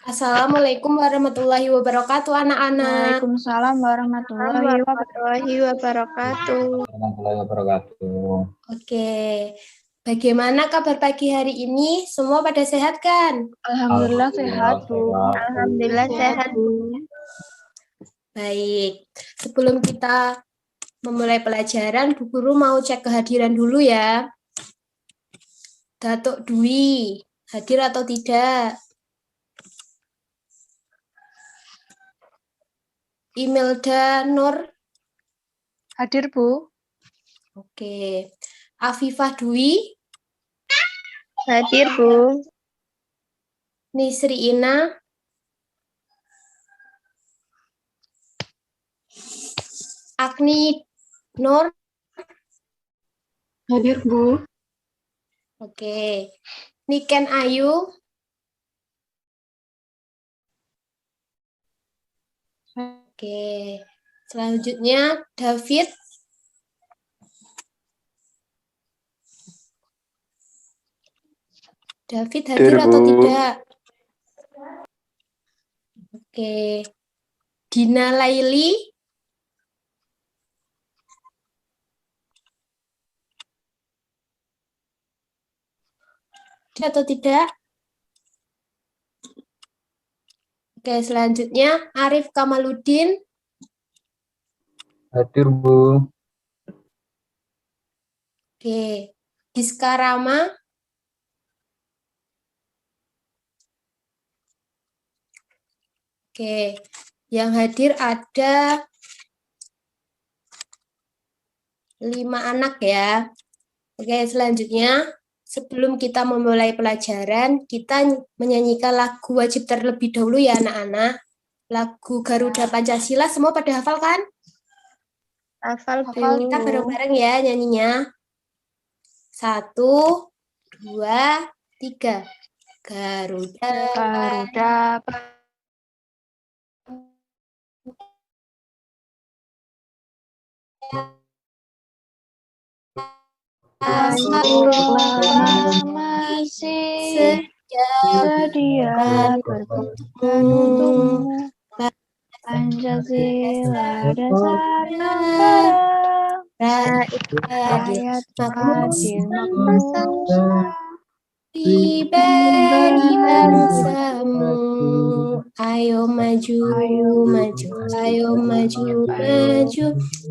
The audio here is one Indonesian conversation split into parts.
Assalamualaikum warahmatullahi wabarakatuh, anak-anak. Waalaikumsalam warahmatullahi wabarakatuh. Warahmatullahi wabarakatuh. Oke, bagaimana kabar pagi hari ini? Semua pada sehat kan? Alhamdulillah sehat, Bu. Alhamdulillah sehat, Bu. Baik, sebelum kita memulai pelajaran, Bu Guru mau cek kehadiran dulu ya. Datuk Dwi, hadir atau tidak? Imelda Nur, Hadir, Bu. oke. Afifah Dwi, Hadir, Bu. Nisri Ina, Agni Nur, Hadir, Bu. oke. Niken Ayu, oke. Selanjutnya David, hadir atau tidak? Oke. Dina Laili, atau tidak? Oke, selanjutnya Arif Kamaludin, Hadir, Bu. oke. Giska Rama, oke. Yang hadir ada 5 anak ya. Oke, selanjutnya sebelum kita memulai pelajaran, kita menyanyikan lagu wajib terlebih dahulu ya anak-anak. Lagu Garuda Pancasila, semua pada hafal kan? Hafal, Bu. Kita bareng-bareng ya nyanyinya. 1, 2, 3. Garuda masih sedia berkorban untukmu. Pancasila dasar negara, rakyat adil makmur, pribadi bangsamu. Ayo maju, maju, ayo maju, maju,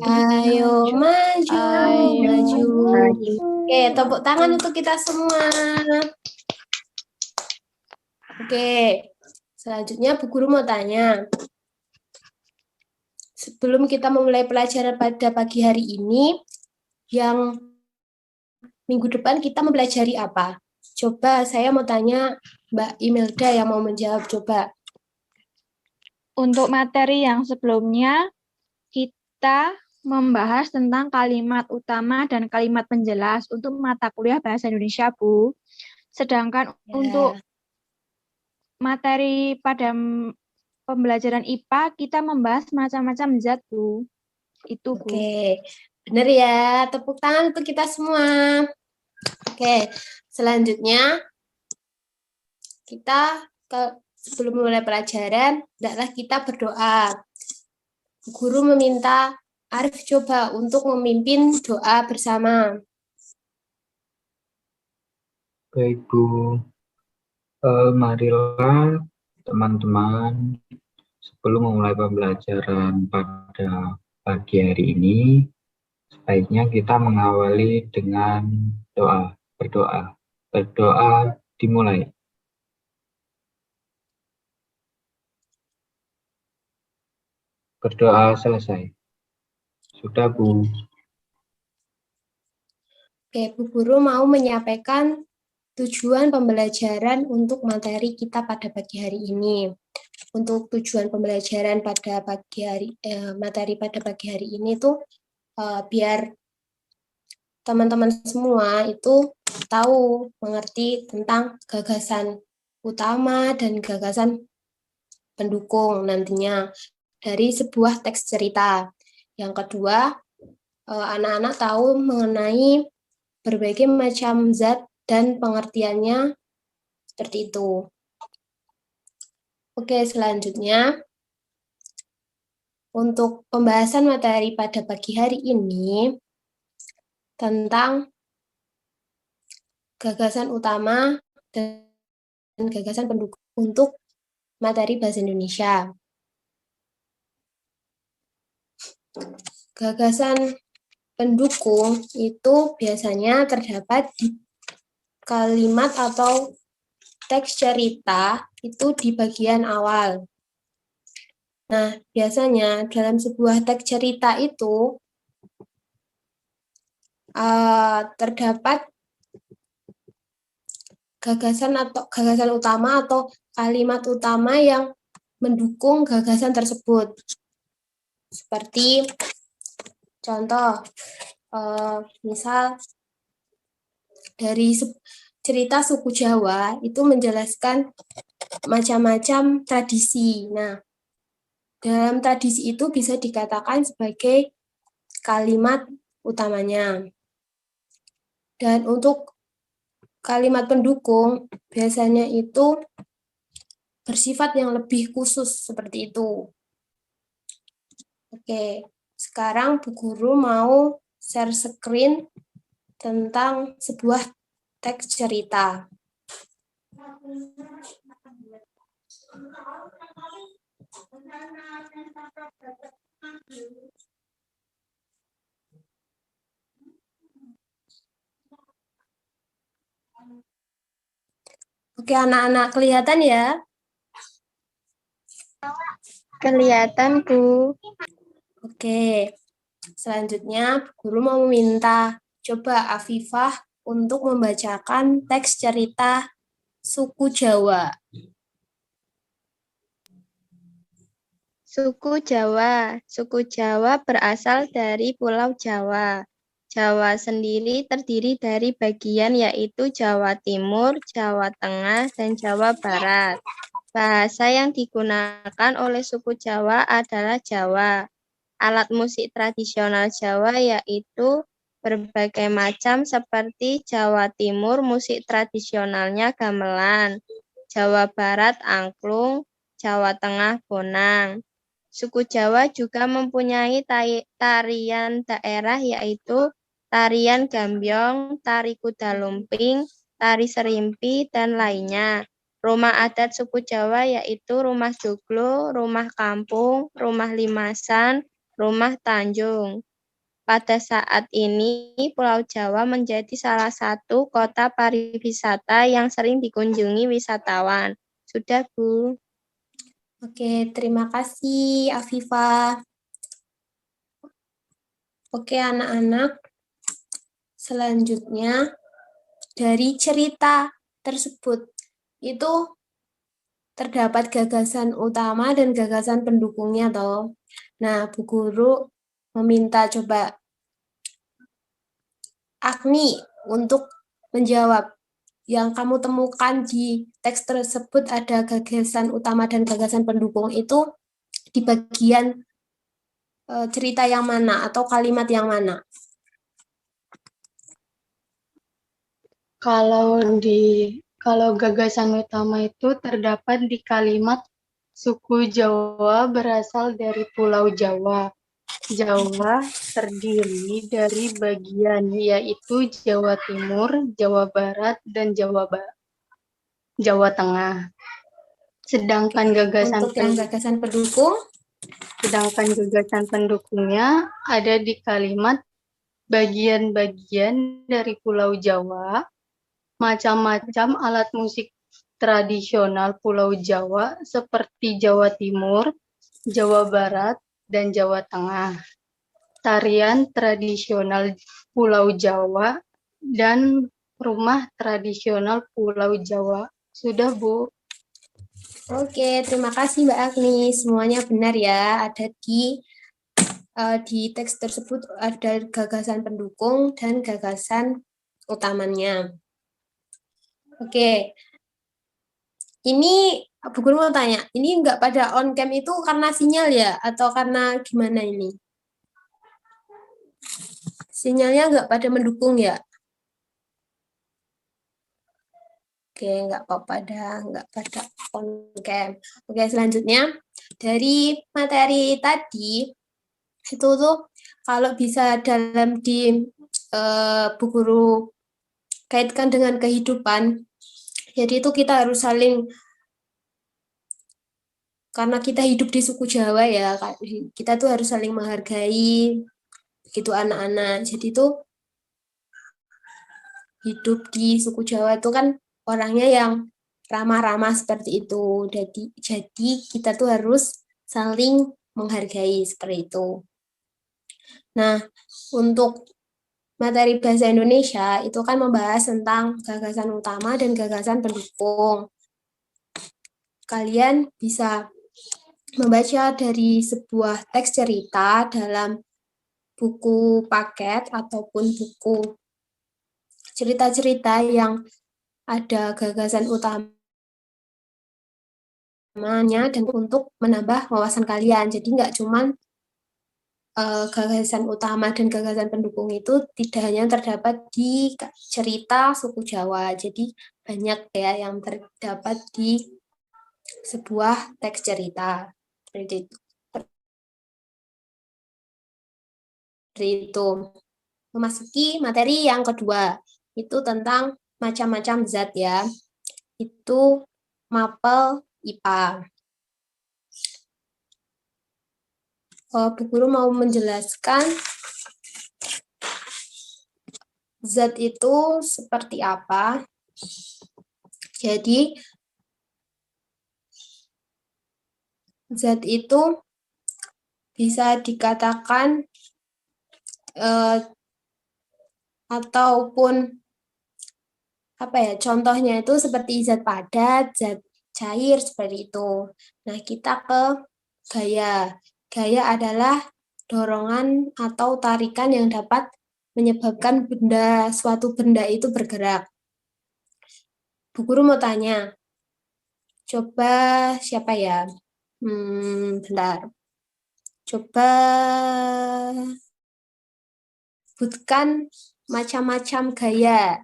ayo maju, maju. Oke, tepuk tangan untuk kita semua. Oke, selanjutnya Bu Guru mau tanya. Sebelum kita memulai pelajaran pada pagi hari ini, yang minggu depan kita mempelajari apa? Coba saya mau tanya Mbak Imelda yang mau menjawab, coba. Untuk materi yang sebelumnya, kita membahas tentang kalimat utama dan kalimat penjelas untuk mata kuliah Bahasa Indonesia, Bu. Sedangkan untuk materi pada pembelajaran IPA, kita membahas macam-macam zat, Bu. Itu, Bu. Oke, benar ya. Tepuk tangan untuk kita semua. Oke, selanjutnya kita sebelum mulai pelajaran, hendaklah kita berdoa. Guru meminta Arif coba untuk memimpin doa bersama. Baik, Bu. Marilah teman-teman, sebelum memulai pembelajaran pada pagi hari ini, sebaiknya kita mengawali dengan doa, berdoa. Berdoa dimulai. Berdoa selesai. Sudah, Bu. Oke, Bu Guru mau menyampaikan tujuan pembelajaran untuk materi kita pada pagi hari ini. Untuk tujuan pembelajaran pada pagi hari, materi pada pagi hari ini tuh biar teman-teman semua itu tahu, mengerti tentang gagasan utama dan gagasan pendukung nantinya. dari sebuah teks cerita. Yang kedua, anak-anak tahu mengenai berbagai macam zat dan pengertiannya seperti itu. Oke, selanjutnya untuk pembahasan materi pada pagi hari ini tentang gagasan utama dan gagasan pendukung untuk materi bahasa Indonesia. Gagasan pendukung itu biasanya terdapat di kalimat atau teks cerita itu di bagian awal. Nah, biasanya dalam sebuah teks cerita itu terdapat gagasan utama atau kalimat utama yang mendukung gagasan tersebut. Seperti contoh, misal dari cerita suku Jawa itu menjelaskan macam-macam tradisi. Nah, dalam tradisi itu bisa dikatakan sebagai kalimat utamanya. Dan untuk kalimat pendukung biasanya itu bersifat yang lebih khusus seperti itu. Oke, sekarang Bu Guru mau share screen tentang sebuah teks cerita. Oke, anak-anak kelihatan ya? Kelihatan, Bu. Oke, selanjutnya Guru mau meminta coba Afifah untuk membacakan teks cerita suku Jawa. Suku Jawa. Suku Jawa berasal dari Pulau Jawa. Jawa sendiri terdiri dari bagian yaitu Jawa Timur, Jawa Tengah, dan Jawa Barat. Bahasa yang digunakan oleh suku Jawa adalah Jawa. Alat musik tradisional Jawa yaitu berbagai macam seperti Jawa Timur musik tradisionalnya gamelan, Jawa Barat angklung, Jawa Tengah bonang. Suku Jawa juga mempunyai tarian daerah yaitu tarian gambyong, tari kuda lumping, tari serimpi, dan lainnya. Rumah adat suku Jawa yaitu rumah joglo, rumah kampung, rumah limasan, rumah tanjung. Pada saat ini, Pulau Jawa menjadi salah satu kota pariwisata yang sering dikunjungi wisatawan. Sudah, Bu. Oke, terima kasih Afifah. Oke, anak-anak. Selanjutnya, dari cerita tersebut, itu terdapat gagasan utama dan gagasan pendukungnya, toh. Nah, Bu Guru meminta coba Agni untuk menjawab. Yang kamu temukan di teks tersebut ada gagasan utama dan gagasan pendukung itu di bagian cerita yang mana atau kalimat yang mana? Kalau gagasan utama itu terdapat di kalimat suku Jawa berasal dari Pulau Jawa. Jawa terdiri dari bagian yaitu Jawa Timur, Jawa Barat, dan Jawa Tengah. Sedangkan Untuk yang gagasan pendukung? Sedangkan gagasan pendukungnya ada di kalimat bagian-bagian dari Pulau Jawa, macam-macam alat musik tradisional Pulau Jawa seperti Jawa Timur, Jawa Barat, dan Jawa Tengah. Tarian tradisional Pulau Jawa dan rumah tradisional Pulau Jawa. Sudah, Bu. Oke, terima kasih Mbak Agni. Semuanya benar ya. Ada di teks tersebut ada gagasan pendukung dan gagasan utamanya. Oke, ini Bu Guru mau tanya, ini nggak pada on cam itu karena sinyal ya? Atau karena gimana ini? Sinyalnya nggak pada mendukung ya? Oke, nggak apa-apa dah, nggak pada on cam. Oke, selanjutnya dari materi tadi itu tuh kalau bisa dalam di Bu Guru kaitkan dengan kehidupan, jadi itu kita harus saling, karena kita hidup di suku Jawa ya, kita tuh harus saling menghargai begitu anak-anak. Jadi tuh hidup di suku Jawa itu kan orangnya yang ramah-ramah seperti itu. Jadi kita tuh harus saling menghargai seperti itu. Nah, untuk materi bahasa Indonesia itu kan membahas tentang gagasan utama dan gagasan pendukung. Kalian bisa membaca dari sebuah teks cerita dalam buku paket ataupun buku cerita-cerita yang ada gagasan utamanya dan untuk menambah wawasan kalian. Jadi nggak cuman gagasan utama dan gagasan pendukung itu tidak hanya terdapat di cerita suku Jawa. Jadi banyak ya yang terdapat di sebuah teks cerita. Seperti itu. Memasuki materi yang kedua, itu tentang macam-macam zat ya. Itu mapel IPA. Bu Guru mau menjelaskan zat itu seperti apa. Jadi, zat itu bisa dikatakan ataupun apa ya, contohnya itu seperti zat padat, zat cair, seperti itu. Nah, kita ke gaya. Gaya adalah dorongan atau tarikan yang dapat menyebabkan suatu benda itu bergerak. Bu Guru mau tanya, coba siapa ya? Bentar. Coba sebutkan macam-macam gaya.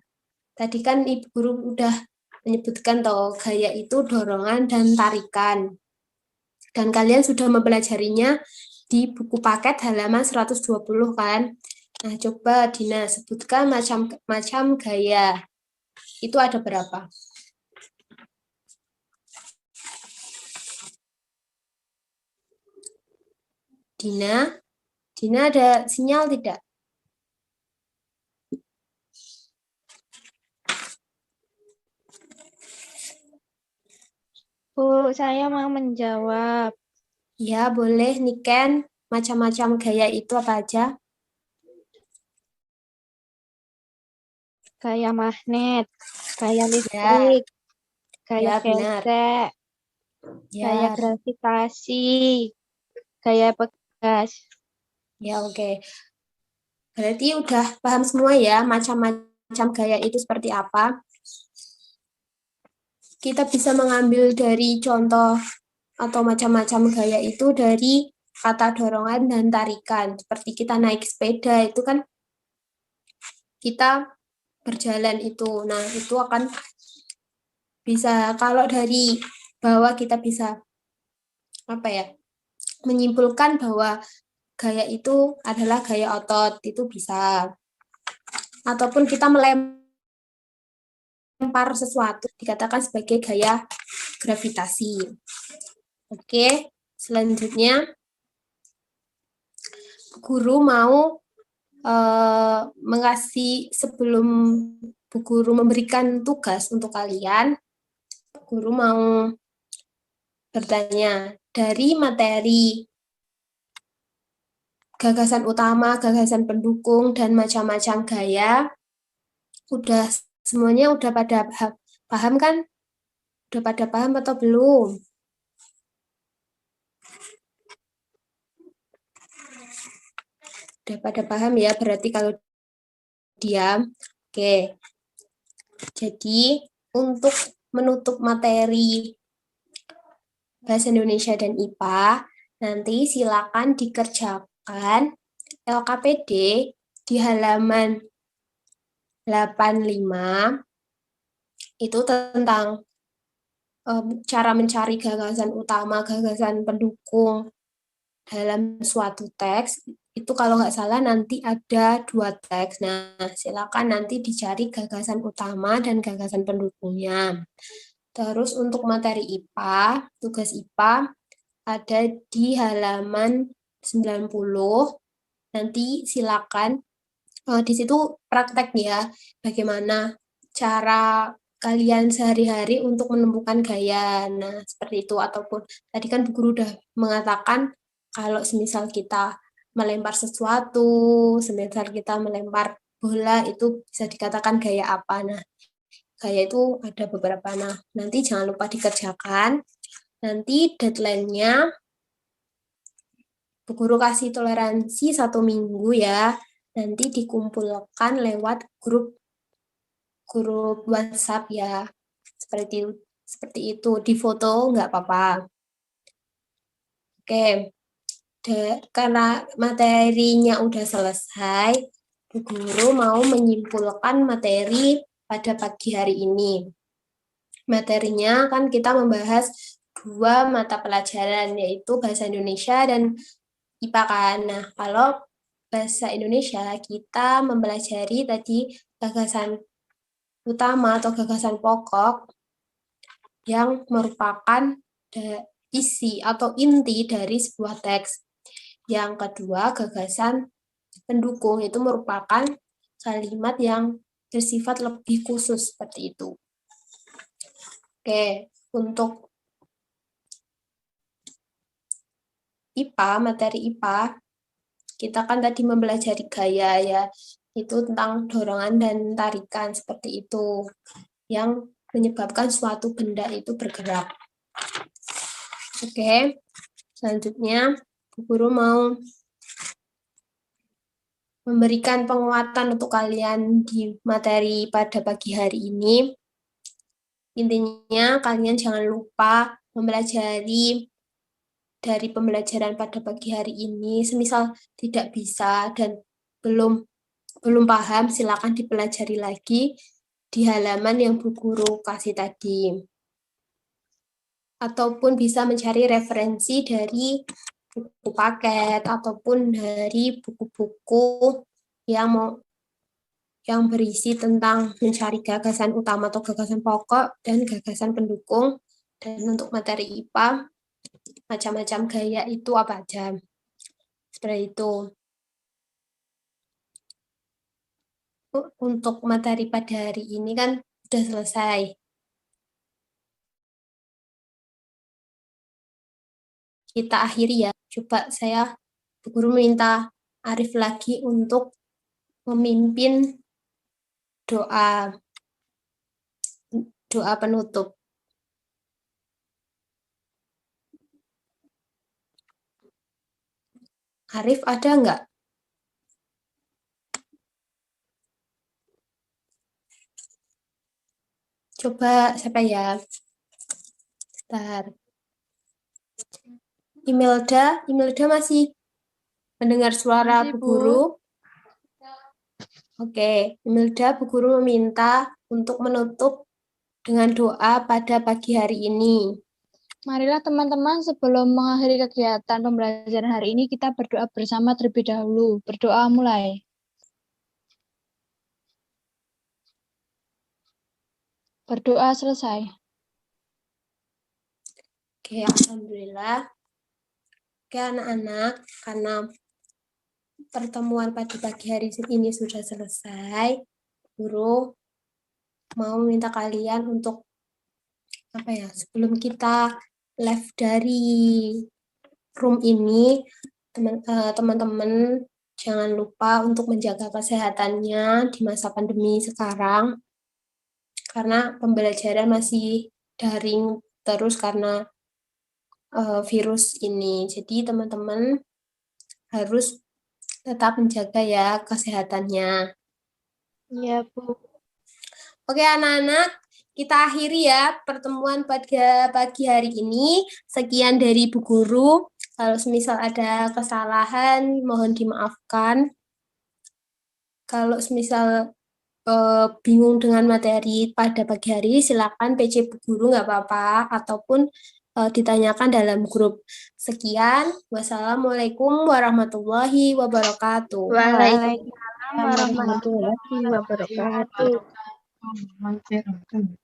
Tadi kan Ibu Guru udah menyebutkan toh, gaya itu dorongan dan tarikan. Dan kalian sudah mempelajarinya di buku paket halaman 120 kan? Nah, coba Dina sebutkan macam-macam gaya. Itu ada berapa? Dina ada sinyal tidak? Bu, saya mau menjawab. Ya, boleh Niken. Macam-macam gaya itu apa aja? Gaya magnet, gaya listrik, Ya, gaya benar. gesek, gaya Ya, gravitasi, gaya pegas. ya oke. Berarti udah paham semua ya macam-macam gaya itu seperti apa? Kita bisa mengambil dari contoh atau macam-macam gaya itu dari kata dorongan dan tarikan. Seperti kita naik sepeda itu kan kita berjalan itu. Nah, itu akan bisa, kalau dari bawah kita bisa apa ya? Menyimpulkan bahwa gaya itu adalah gaya otot, itu bisa. Ataupun kita melempar sesuatu dikatakan sebagai gaya gravitasi. Oke, selanjutnya guru mau mengasih, sebelum Bu Guru memberikan tugas untuk kalian, Bu Guru mau bertanya, dari materi gagasan utama, gagasan pendukung, dan macam-macam gaya, semuanya udah pada paham kan? Udah pada paham atau belum? Udah pada paham ya, berarti kalau diam. Oke. Jadi, untuk menutup materi Bahasa Indonesia dan IPA, nanti silakan dikerjakan LKPD di halaman 85, itu tentang cara mencari gagasan utama, gagasan pendukung dalam suatu teks. Itu kalau nggak salah nanti ada 2 teks. Nah, silakan nanti dicari gagasan utama dan gagasan pendukungnya. Terus untuk materi IPA, tugas IPA ada di halaman 90. Nanti silakan di situ praktek ya, bagaimana cara kalian sehari-hari untuk menemukan gaya. Nah, seperti itu. Ataupun tadi kan Bu Guru udah mengatakan kalau semisal kita melempar sesuatu, semisal kita melempar bola, itu bisa dikatakan gaya apa. Nah, gaya itu ada beberapa. Nah, nanti jangan lupa dikerjakan. Nanti deadline-nya Bu Guru kasih toleransi 1 minggu ya. Nanti dikumpulkan lewat grup WhatsApp ya. Seperti itu. Di foto nggak apa-apa. Oke. Karena materinya udah selesai, Bu Guru mau menyimpulkan materi pada pagi hari ini. Materinya kan kita membahas 2 mata pelajaran, yaitu Bahasa Indonesia dan IPA kan. Nah, kalau Bahasa Indonesia kita mempelajari tadi gagasan utama atau gagasan pokok yang merupakan isi atau inti dari sebuah teks. Yang kedua, gagasan pendukung itu merupakan kalimat yang bersifat lebih khusus seperti itu. Oke, untuk IPA, materi IPA, kita kan tadi mempelajari gaya ya, itu tentang dorongan dan tarikan seperti itu, yang menyebabkan suatu benda itu bergerak. Oke, selanjutnya Bu Guru mau memberikan penguatan untuk kalian di materi pada pagi hari ini. Intinya kalian jangan lupa mempelajari dari pembelajaran pada pagi hari ini. Semisal tidak bisa dan belum paham, silakan dipelajari lagi di halaman yang Bu Guru kasih tadi. Ataupun bisa mencari referensi dari buku paket ataupun dari buku-buku yang berisi tentang mencari gagasan utama atau gagasan pokok dan gagasan pendukung. Dan untuk materi IPA, macam-macam gaya itu apa aja. Seperti itu. Untuk materi pada hari ini kan sudah selesai. Kita akhiri ya. Coba Bu Guru minta Arif lagi untuk memimpin doa penutup. Arif ada nggak? Coba siapa ya? Bentar. Imelda masih mendengar suara Masih, Bu Bu. Guru? Oke, Imelda, Bu Guru meminta untuk menutup dengan doa pada pagi hari ini. Marilah teman-teman sebelum mengakhiri kegiatan pembelajaran hari ini kita berdoa bersama terlebih dahulu. Berdoa mulai. Berdoa selesai. Oke, alhamdulillah. Oke, anak-anak, karena pertemuan pada pagi hari ini sudah selesai, Guru mau minta kalian untuk sebelum kita live dari room ini, teman-teman jangan lupa untuk menjaga kesehatannya di masa pandemi sekarang, karena pembelajaran masih daring terus karena virus ini. Jadi teman-teman harus tetap menjaga ya kesehatannya. Iya, Bu. Oke anak-anak, kita akhiri ya pertemuan pada pagi hari ini. Sekian dari Bu Guru. Kalau semisal ada kesalahan, mohon dimaafkan. Kalau semisal bingung dengan materi pada pagi hari, silakan PC Bu Guru nggak apa-apa, ataupun ditanyakan dalam grup. Sekian, wassalamualaikum warahmatullahi wabarakatuh. Waalaikumsalam warahmatullahi wabarakatuh. wabarakatuh.